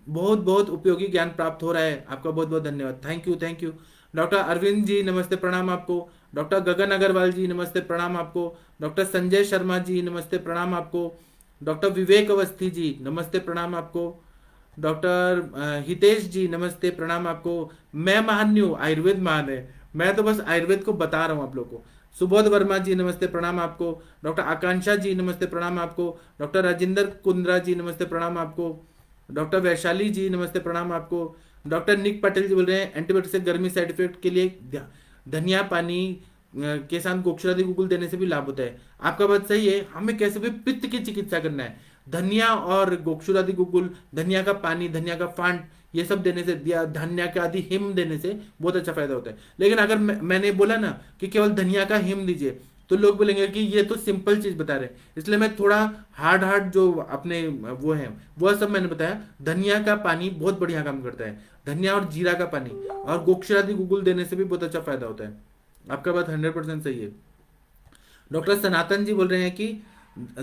बहुत बहुत उपयोगी ज्ञान प्राप्त हो रहा है, आपका बहुत बहुत धन्यवाद, thank you thank you. Doctor Arvind ji नमस्ते प्रणाम आपको। डॉक्टर गगन अग्रवाल जी नमस्ते प्रणाम आपको। डॉक्टर संजय शर्मा जी नमस्ते प्रणाम आपको। डॉक्टर विवेक अवस्थी जी नमस्ते प्रणाम आपको। डॉक्टर हितेश जी नमस्ते प्रणाम आपको। मैं महान नहीं हूँ, आयुर्वेद महान है। मैं तो बस आयुर्वेद को बता रहा हूँ आप लोग को। सुबोध वर्मा जी नमस्ते प्रणाम आपको। डॉक्टर आकांक्षा जी नमस्ते प्रणाम आपको। डॉक्टर राजेंद्र कुंद्रा जी नमस्ते प्रणाम आपको। डॉक्टर वैशाली जी नमस्ते प्रणाम आपको। डॉक्टर निक पटेल जी बोल रहे हैं एंटीबायोटिक से गर्मी साइड इफेक्ट के लिए धनिया पानी के साथ गोक्षरादि गुगुल देने से भी लाभ होता है। आपका बात सही है, हमें कैसे भी पित्त की चिकित्सा करना है। धनिया और गोक्षुरादि गुगुल, धनिया का पानी, धनिया का फांड, ये सब देने से, या धनिया का आदि हिम देने से बहुत अच्छा फायदा होता है। लेकिन अगर मैंने बोला ना कि केवल धनिया का हिम दीजिए तो लोग बोलेंगे कि ये तो सिंपल चीज बता रहे हैं, इसलिए मैं थोड़ा हार्ड हार्ड जो अपने वो है वह सब मैंने बताया। धनिया का पानी बहुत बढ़िया काम करता है, धनिया और जीरा का पानी, और गोक्षरादि गुगुल देने से भी बहुत अच्छा फायदा होता है। आपका बात 100% सही है। डॉक्टर सनातन जी बोल रहे हैं कि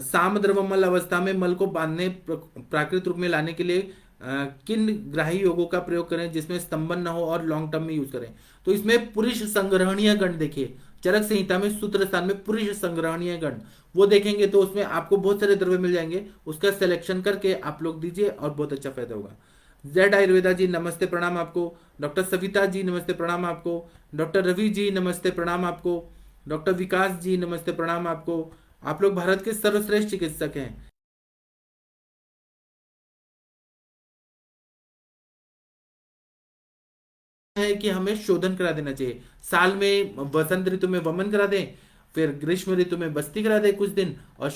साम द्रवमल अवस्था में मल को बांधने प्राकृतिक रूप में लाने के लिए किन ग्राही योगों का प्रयोग करें जिसमें स्तंभन न हो और लॉन्ग टर्म में यूज करें? तो इसमें पुरुष संग्रहणीय गण देखिए, चरक संहिता में सूत्र स्थान में पुरुष संग्रहणीय गण वो देखेंगे तो उसमें आपको बहुत सारे द्रव्य मिल जाएंगे, उसका सिलेक्शन करके आप लोग दीजिए और बहुत अच्छा फायदा होगा। जेड आयुर्वेदा जी नमस्ते प्रणाम आपको। डॉक्टर सविता जी नमस्ते प्रणाम आपको। डॉक्टर रवि जी नमस्ते प्रणाम आपको। डॉक्टर विकास जी नमस्ते प्रणाम आपको। आप लोग भारत के सर्वश्रेष्ठ चिकित्सक हैं। है कि हमें शोधन करा देना चाहिए, साल में वसंत ऋतु में वमन करा दें, फिर ग्रीष्म ऋतु में बस्ती करा दें कुछ दिन, और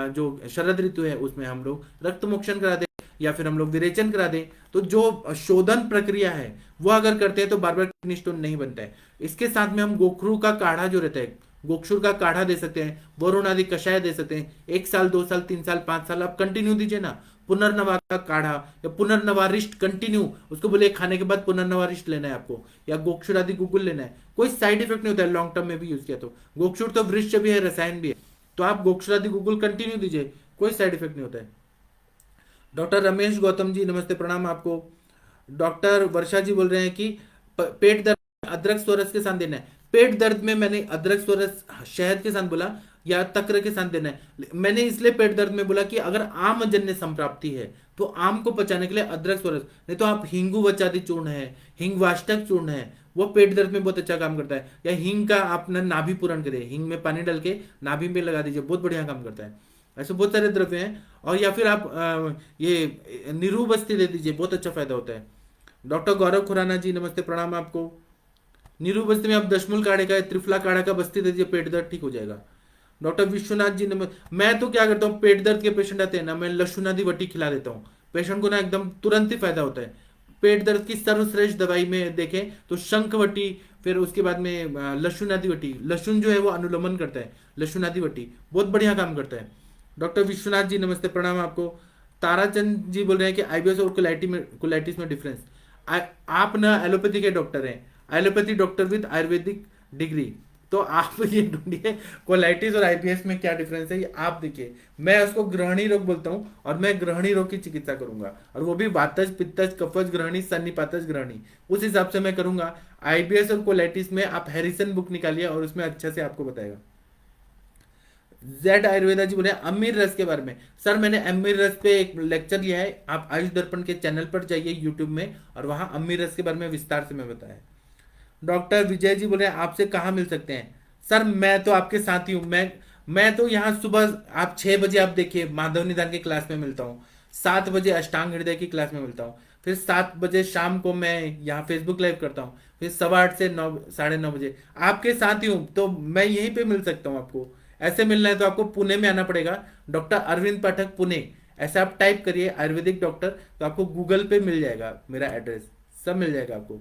जो शरद ऋतु है उसमें हम लोग रक्त मोक्षण करा दें या फिर हम लोग विरेचन करा दें। तो जो शोधन प्रक्रिया है वो अगर करते हैं तो बार बार किडनी स्टोन नहीं बनता है। इसके साथ में हम गोखरू का काढ़ा जो रहता है, गोक्षुर का काढ़ा दे सकते हैं, वरुण आदि कषाय दे सकते हैं। 1 साल 2 साल 3 साल 5 साल आप कंटिन्यू दीजिए ना। पुनर्नवा का काढ़ा या पुनर्नवारिष्ट कंटिन्यू, उसको बोले खाने के बाद पुनर्नवारिष्ट लेना है आपको, या गोक्षुर आदि गुगुल लेना है, कोई साइड इफेक्ट नहीं होता है लॉन्ग टर्म में भी यूज किया तो। गोक्षुर तो वृक्ष भी है, रसायन भी है, तो आप गोक्षुर आदि गुगुल कंटिन्यू दीजिए, कोई साइड इफेक्ट नहीं होता है। डॉक्टर रमेश गौतम जी नमस्ते प्रणाम आपको। डॉक्टर वर्षा जी बोल रहे हैं कि पेट दर्द अदरक सोरस के साथ देना है। पेट दर्द में मैंने अदरक सोरस शहद के साथ बोला या तक्र के साथ देना है। मैंने इसलिए पेट दर्द में बोला कि अगर आम जन्य संप्राप्ति है तो आम को पचाने के लिए अदरक सोरस, नहीं तो आप हिंगू वचादि चूर्ण है, हिंग वाष्टक चूर्ण है, वो पेट दर्द में बहुत अच्छा काम करता है। या हिंग का आप नाभि पूरण करिए, हिंग में पानी डाल के नाभि में लगा दीजिए, बहुत बढ़िया काम करता है। ऐसे बहुत सारे द्रव्य हैं। और या फिर आप ये नीरू बस्ती दे दीजिए, बहुत अच्छा फायदा होता है। डॉक्टर गौरव खुराना जी नमस्ते प्रणाम आपको। नीरू बस्ती में आप दशमूल काढ़े का, त्रिफला काढ़ा का बस्ती दे दीजिए, पेट दर्द ठीक हो जाएगा। डॉक्टर विश्वनाथ जी नमस्ते। मैं तो क्या करता हूँ, पेट दर्द के पेशेंट आते हैं ना, मैं लशुनादि वटी खिला देता हूँ पेशेंट को ना, एकदम तुरंत ही फायदा होता है। पेट दर्द की सर्वश्रेष्ठ दवाई में देखें तो शंखवटी, फिर उसके बाद में लशुनादि वटी, लहसुन जो है वो अनुलोमन करता है, लशुनादि वटी बहुत बढ़िया काम करता है। डॉक्टर विश्वनाथ जी नमस्ते प्रणाम आपको। ताराचंद जी बोल रहे हैं कि आईबीएस और कोलाइटिस में डिफरेंस। आप ना एलोपैथी के डॉक्टर हैं, allopathy doctor with Ayurvedic degree, तो आप ये ढूंढिए कोलाइटिस और आईबीएस में क्या डिफरेंस है, ये आप देखिए। मैं उसको ग्रहणी रोग बोलता हूँ और मैं ग्रहणी रोग की चिकित्सा करूंगा, और वो भी वातज पित्तज कफज ग्रहणी सन्निपातज ग्रहणी, उस हिसाब से मैं करूंगा। आईबीएस और कोलाइटिस में आप हैरिसन बुक निकालिए और उसमें अच्छे से आपको बताएगा। जेड आयुर्वेदा जी बोले अमीर रस के बारे में। सर मैंने अमीर रस पे एक लेक्चर लिया है, आप आयुष दर्पण के चैनल पर जाइए यूट्यूब में, और वहां अमीर रस के बारे में विस्तार से मैं बताया। डॉक्टर विजय जी बोल रहे हैं आपसे कहाँ मिल सकते हैं। सर मैं तो आपके साथ ही हूँ। मैं तो यहाँ सुबह आप 6 बजे आप देखिए माधव निदान की क्लास में मिलता हूँ, 7 बजे अष्टांग हृदय की क्लास में मिलता हूँ, फिर 7 बजे शाम को मैं यहाँ फेसबुक लाइव करता हूँ, फिर 8:15 से 9 9:30 बजे आपके साथ ही हूँ। तो मैं यहीं पे मिल सकता हूँ आपको। ऐसे मिलना है तो आपको पुणे में आना पड़ेगा, डॉक्टर अरविंद पाठक पुणे, ऐसे आप टाइप करिए आयुर्वेदिक डॉक्टर तो आपको गूगल पे मिल जाएगा, मेरा एड्रेस सब मिल जाएगा आपको।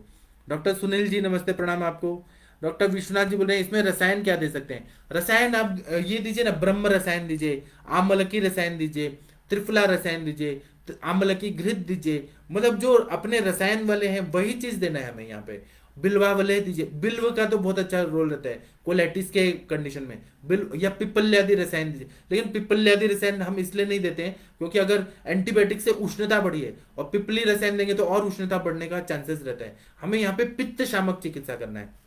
डॉक्टर सुनील जी नमस्ते प्रणाम आपको। डॉक्टर विश्वनाथ जी बोल रहे हैं इसमें रसायन क्या दे सकते हैं। रसायन आप ये दीजिए ना, ब्रह्म रसायन दीजिए, आमलकी रसायन दीजिए, त्रिफला रसायन दीजिए, आमलकी घृत दीजिए, मतलब जो अपने रसायन वाले हैं वही चीज देना है हमें यहाँ पे। बिल्वा वाले दीजिए, बिल्व का तो बहुत अच्छा रोल रहता है कोलेटिस के कंडीशन में, बिल्व या पिपल्यादि रसायन दीजिए। लेकिन पिपल्यादि रसायन हम इसलिए नहीं देते हैं क्योंकि अगर एंटीबायोटिक से उष्णता बढ़ी है और पिपली रसायन देंगे तो और उष्णता बढ़ने का चांसेस रहता है। हमें यहाँ पे पित्त शामक चिकित्सा करना है।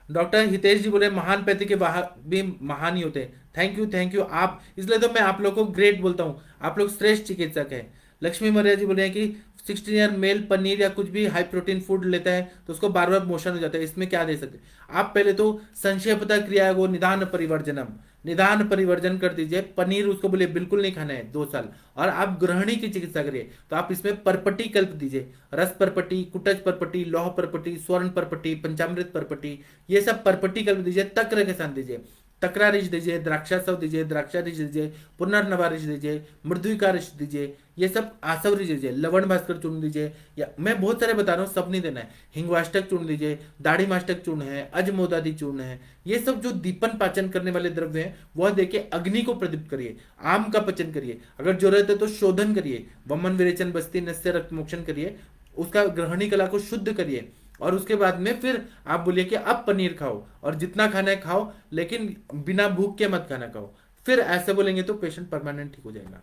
डॉक्टर हितेश जी बोले महान पैथी के भी महान ही होते हैं। थैंक यू थैंक यू आप, इसलिए तो मैं आप लोग को ग्रेट बोलता हूँ, आप लोग श्रेष्ठ चिकित्सक हैं। लक्ष्मी मौर्य जी बोले हैं कि 16 ईयर मेल पनीर या कुछ भी हाई प्रोटीन फूड लेता है तो उसको बार बार मोशन हो जाता है, इसमें क्या दे सकते हैं आप। पहले तो संक्षेपता क्रिया को निदान परिवर्जनम, निदान परिवर्जन कर दीजिए। पनीर उसको बोले बिल्कुल नहीं खाना है 2 साल, और आप ग्रहणी की चिकित्सा करिए तो आप इसमें परपटी कल्प दीजिए, रस परपटी, कुटज परपटी, लौह परपटी, स्वर्ण परपटी, पंचामृत परपटी, ये सब परपटी कल्प दीजिए। तक्र के साथ दीजिए, तकरा रिश दीजिए, द्राक्षासव दीजिए, द्राक्षा रिश दीजिए, पुनर्नवा रिश दीजिए, मृदुका रिश दीजिए, ये सब आसव रिश दीजिए, लवण भास्कर चूर्ण दीजिए, या मैं बहुत सारे बता रहा हूँ सब नहीं देना है। हिंगवाष्टक चूर्ण दीजिए, दाढ़ी माष्टक चूर्ण है, अजमोदादी चूर्ण है, ये सब जो दीपन पाचन करने वाले द्रव्य हैं वह देके अग्नि को प्रदीप्त करिए। आम का पचन करिए, अगर जरूरत है तो शोधन करिए, वमन विरेचन बस्ती नस्य रक्त मोक्षण करिए, उसका ग्रहणी कला को शुद्ध करिए, और उसके बाद में फिर आप बोलिए कि अब पनीर खाओ और जितना खाना है खाओ, लेकिन बिना भूख के मत खाना खाओ। फिर ऐसे बोलेंगे तो पेशेंट परमानेंट ठीक हो जाएगा।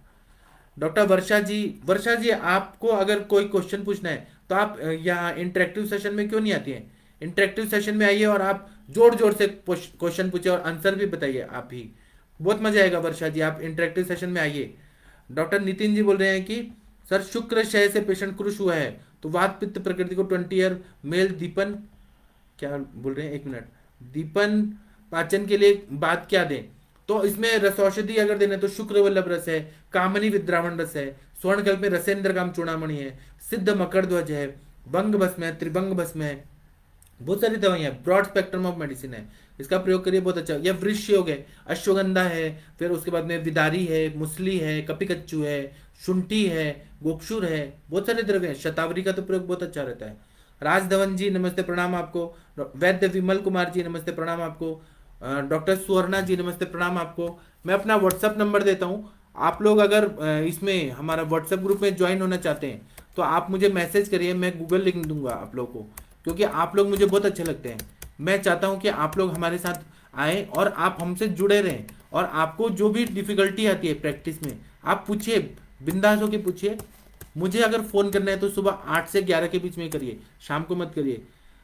डॉक्टर वर्षा जी, वर्षा जी आपको अगर कोई क्वेश्चन पूछना है तो आप यहाँ इंटरेक्टिव सेशन में क्यों नहीं आती हैं। इंटरेक्टिव सेशन में आइए और आप जोर जोर से क्वेश्चन पूछिए और आंसर भी बताइए आप ही, बहुत मजा आएगा। वर्षा जी आप इंटरेक्टिव सेशन में आइए। डॉक्टर नितिन जी बोल रहे हैं कि सर शुक्र क्षय से पेशेंट क्रुश हुआ है तो वात पित्त प्रकृति को 20 ईयर मेल दीपन, क्या बोल रहे हैं, 1 मिनट, दीपन पाचन के लिए बात क्या दें। तो इसमें रस औषधि अगर देने तो शुक्र वल्लभ रस है, कामनी विद्रावण रस है, स्वर्णकल्प में रसेंद्र काम चूड़ामणि है, सिद्ध मकर ध्वज है, बंग भस्म है, त्रिभंग भस्म है, बहुत सारी दवाइयां, ब्रॉड स्पेक्ट्रम ऑफ मेडिसिन है, इसका प्रयोग करिए बहुत अच्छा। या वृक्ष योग है, अश्वगंधा है, फिर उसके बाद में विदारी है, मुसली है, कपिकच्चू है, शुंठी है, गोक्षुर है, बहुत सारे द्रव्य हैं। शतावरी का तो प्रयोग बहुत अच्छा रहता है। राजधवन जी नमस्ते प्रणाम आपको। वैद्य विमल कुमार जी नमस्ते प्रणाम आपको। डॉक्टर सुवर्णा जी नमस्ते प्रणाम आपको। मैं अपना व्हाट्सअप नंबर देता हूँ, आप लोग अगर इसमें हमारा व्हाट्सएप ग्रुप में ज्वाइन होना चाहते हैं तो आप मुझे मैसेज करिए, मैं गूगल लिंक दूंगा आप लोग को, क्योंकि आप लोग मुझे बहुत अच्छे लगते हैं। मैं चाहता हूं कि आप लोग हमारे साथ आए और आप हमसे जुड़े रहें, और आपको जो भी डिफिकल्टी आती है प्रैक्टिस में आप पूछिए, बिंदास होकर पूछिए। मुझे अगर फ़ोन करना है तो सुबह 8 से 11 के बीच में करिए, शाम को मत करिए।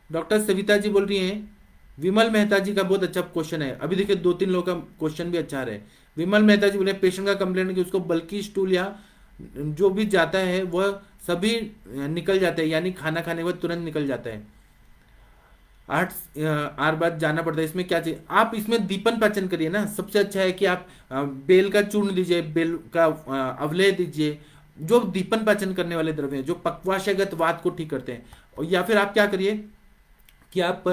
डॉक्टर सविता जी बोल रही हैं विमल मेहता जी का बहुत अच्छा क्वेश्चन है। अभी देखिए 2-3 लोगों का क्वेश्चन भी अच्छा आ रहा है। विमल मेहता जी बोले पेशेंट का कंप्लेंट है कि उसको बल्कि स्टूल या जो भी जाता है वह सभी निकल जाते हैं, यानी खाना खाने के बाद तुरंत निकल जाता है, 8 बार जाना पड़ता है। इसमें क्या चाहिए, आप इसमें दीपन पाचन करिए ना। सबसे अच्छा है कि आप बेल का चूर्ण दीजिए, बेल का अवलेह दीजिए, जो दीपन पाचन करने वाले द्रव्य हैं जो पक्वाशयगत वात को ठीक करते हैं। या फिर आप क्या करिए कि आप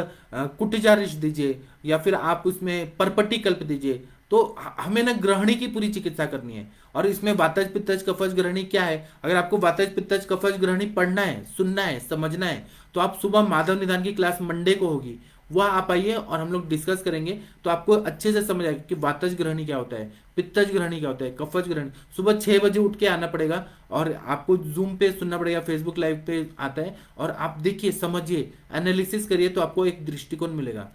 कुटजारिश दीजिए, या फिर आप उसमें परपट्टी कल्प दीजिए। तो हमें ना ग्रहणी की पूरी चिकित्सा करनी है, और इसमें वातज पित्तज कफज ग्रहणी क्या है। अगर आपको वातज पित्तज कफज ग्रहणी पढ़ना है, सुनना है, समझना है तो आप सुबह माधव निदान की क्लास मंडे को होगी, वह आप आइए और हम लोग डिस्कस करेंगे, तो आपको अच्छे से समझ आएगा कि वातज ग्रहणी क्या होता है, पित्तज ग्रहणी क्या होता है, कफज ग्रहणी। सुबह 6 बजे उठ के आना पड़ेगा और आपको जूम पे सुनना पड़ेगा, फेसबुक लाइव पे आता है, और आप देखिए, समझिए, एनालिसिस करिए, तो आपको एक दृष्टिकोण मिलेगा।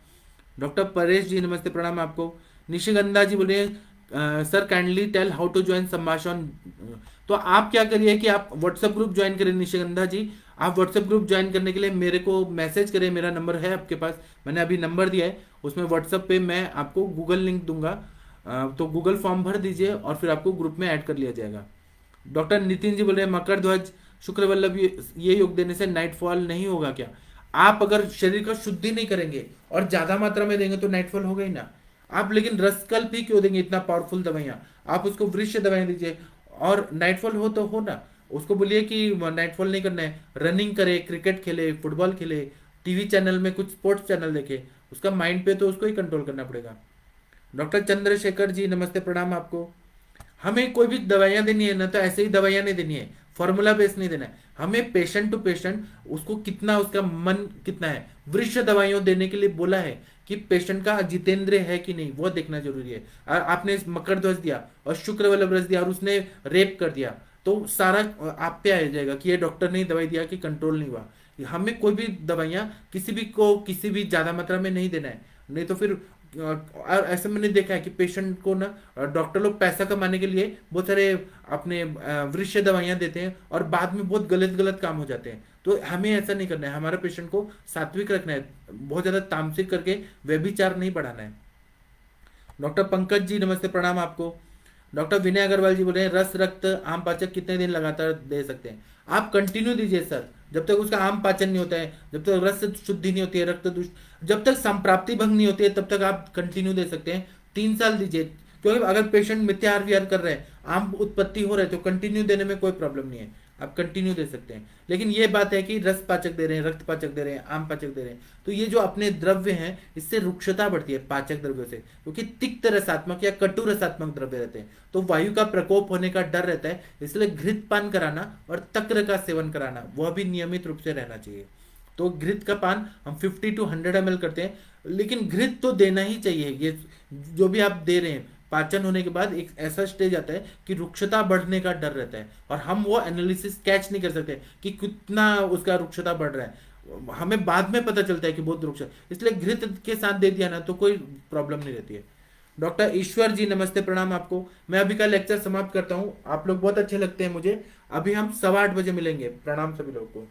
डॉक्टर परेश जी नमस्ते प्रणाम आपको। निशिगंधा जी बोले sir kindly tell how to join Sambhashan. तो आप क्या करिए कि आप व्हाट्सएप ग्रुप ज्वाइन करें। निशिगंधा जी आप व्हाट्सएप ग्रुप ज्वाइन करने के लिए मेरे को मैसेज करें, मेरा नंबर है आपके पास, मैंने अभी नंबर दिया है, उसमें व्हाट्सएप पे मैं आपको गूगल लिंक दूंगा, तो गूगल फॉर्म भर दीजिए और फिर आपको ग्रुप में ऐड कर लिया जाएगा। डॉक्टर नितिन जी बोल रहे हैं मकर ध्वज शुक्र वल्लभ ये योग देने से नाइट फॉल नहीं होगा क्या। आप अगर शरीर का शुद्धि नहीं करेंगे और ज्यादा मात्रा में देंगे तो नाइटफॉल होगा ही ना। आप लेकिन रसकल्प ही क्यों देंगे इतना पावरफुल दवाइयाँ? आप उसको वृक्ष दवाइयाँ दीजिए, और नाइटफॉल हो तो हो ना। उसको बोलिए कि नाइटफॉल नहीं करना है, रनिंग करे, क्रिकेट खेले, फुटबॉल खेले, टीवी चैनल में कुछ स्पोर्ट्स चैनल देखे। उसका माइंड पे तो उसको ही कंट्रोल करना पड़ेगा। डॉक्टर चंद्रशेखर जी नमस्ते, प्रणाम आपको। हमें कोई भी दवाइयाँ देनी है ना, तो ऐसे ही दवाइयाँ नहीं देनी है, फॉर्मूला बेस नहीं देना है। हमें पेशेंट टू पेशेंट उसको कितना, उसका मन कितना है, वृक्ष दवाइयों देने के लिए बोला है कि पेशेंट का जितेंद्र है कि नहीं, वो देखना जरूरी है। आपने मकर ध्वज दिया और शुक्र वाला दिया और उसने रेप कर दिया, तो सारा आप पे आ जाएगा कि ये डॉक्टर ने दवाई दिया कि कंट्रोल नहीं हुआ। हमें कोई भी दवाइयाँ किसी भी को किसी भी ज्यादा मात्रा में नहीं देना है, नहीं तो फिर और ऐसे मैंने देखा है कि पेशेंट को ना डॉक्टर लोग पैसा कमाने के लिए बहुत सारे अपने वृक्ष दवाइयाँ देते हैं और बाद में बहुत गलत गलत काम हो जाते हैं। तो हमें ऐसा नहीं करना है, हमारे पेशेंट को सात्विक रखना है, बहुत ज्यादा तामसिक करके व्यभिचार नहीं बढ़ाना है। डॉक्टर पंकज जी नमस्ते, प्रणाम आपको। डॉक्टर विनय अग्रवाल जी बोल रहे हैं रस रक्त आम पाचक कितने दिन लगातार दे सकते हैं? आप कंटिन्यू दीजिए सर, जब तक उसका आम पाचन नहीं होता है, जब तक रस शुद्धि नहीं होती है, रक्त दूष जब तक संप्राप्ति भंग नहीं होती है, तब तक आप कंटिन्यू दे सकते हैं। 3 साल दीजिए, क्योंकि अगर पेशेंट मिथ्याहार विहार कर रहे हैं, आम उत्पत्ति हो रहे हैं, तो कंटिन्यू देने में कोई प्रॉब्लम नहीं है, आप कंटिन्यू दे सकते हैं। लेकिन ये बात है कि रस पाचक दे रहे हैं, रक्त पाचक दे रहे हैं, आम पाचक दे रहे हैं, तो ये जो अपने द्रव्य हैं इससे रुक्षता बढ़ती है पाचक द्रव्यों से, क्योंकि तिक्त रसात्मक या कटु रसात्मक द्रव्य रहते हैं, तो वायु का प्रकोप होने का डर रहता है। इसलिए घृत पान कराना और तक्र का सेवन कराना वह भी नियमित रूप से रहना चाहिए। तो घृत का पान हम 50 to 100 ml करते हैं, लेकिन घृत तो देना ही चाहिए। ये जो भी आप दे रहे हैं, पाचन होने के बाद एक ऐसा स्टेज आता है कि रुक्षता बढ़ने का डर रहता है, और हम वो एनालिसिस कैच नहीं कर सकते कि कितना उसका रुक्षता बढ़ रहा है, हमें बाद में पता चलता है कि बहुत रुक्ष, इसलिए घृत के साथ दे दिया ना तो कोई प्रॉब्लम नहीं रहती है। डॉक्टर ईश्वर जी नमस्ते, प्रणाम आपको। मैं अभी का लेक्चर समाप्त करता हूँ, आप लोग बहुत अच्छे लगते हैं मुझे। अभी हम 8:15 बजे मिलेंगे। प्रणाम सभी लोगों को।